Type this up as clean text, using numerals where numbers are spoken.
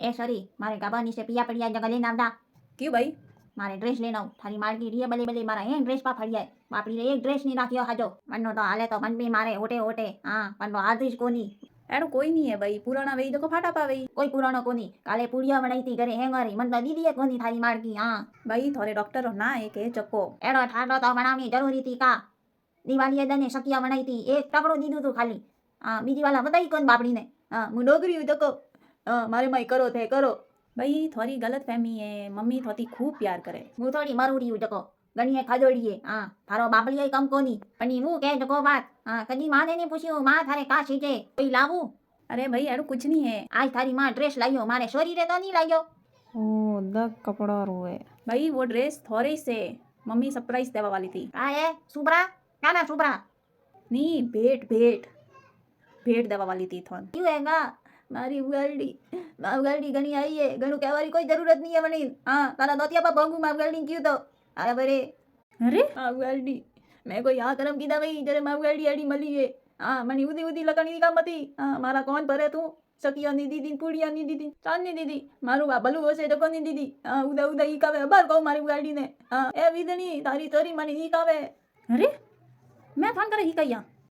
એ sorry મારે ગાબાની છે પિયા પડિયા જગા લઈને આવતા क्यों भाई? મારે ડ્રેસ લઈને આવ થારી મારકી રીએ બલે બલે મારા હે ડ્રેસ પા ફળિયાય બાપડી રે એક ડ્રેસ ની રાખ્યો હાજો મનનો તો હાલે તો મન બી મારે ઓટે ઓટે હા પણ આધી જ કોની एड़ो कोई नहीं है भाई, पुराना वही देखो फाटा पावे। કોઈ પુરાણો કોની કાલે પૂડિયા બનાવી ઘરે હેંગરી મન તો દીદીએ કોની થારી મારકી હા भाई थोड़े डॉक्टर हो ना एक है चक्को। એડો ઠાડો તો બનાવની જરૂરી હતી કા દિવાળીએ દને સકિયા બનાવી હતી એક ટકડો દીધું તું ખાલી હા બીજી વાલા બતાવી કોણ બાપડીને હા હું ડોગરી હું તો મારે માઈ કરો થે કરો भाई थोड़ी गलत फहमी है, मम्मी थोड़ी खूब प्यार करे। હું થોડી મરુડી હું જકો ગણીએ ખાજોડીએ હા થારો બાપલીએ કમ કોની પણ હું કે જકો વાત હા કદી માને ને પૂછ્યું માં થારે કા સીજે કોઈ લાવું अरे भाई एड़ो कुछ नहीं है આજ તારી માં ડ્રેસ લાવ્યો મારે શરીરે તો નહીં લાવ્યો ओ दग कपड़ा रोए। भाई वो ड्रेस थोड़े से मम्मी सरप्राइज देवा वाली थी। આ એ સુબ્રા કાના સુબ્રા नहीं भेंट भेंट भेंट देवा वाली थी थोन। क्यों हैगा મારી ઉગાડી ઘણી આવી હે ઘણું કહેવાની કોઈ જરૂરત નહીં હે મને હા તારા દોતિયા પર ભંગુ માં ઉગાડી ક્યું તો અરે બરે अरे હા ઉગાડી મેં કોઈ હા કરમ કીધા ભાઈ જયારે માં ઉગાડી આડી મળી હે હા મને ઉદી ઉદી લકણી કામ હતી હા મારા કોણ ભરે તું સકિયાની દીદી પૂડિયાની દીદી ચાંદની દીદી મારું આ ભલું હશે તો કોની દીદી હા ઉદા ઉદા ઈ કાવે બાર કહું મારી ઉગાડીને હા એ વિધણી તારી તરી મને ઈ કાવે अरे मैं फोन करे ही कहिया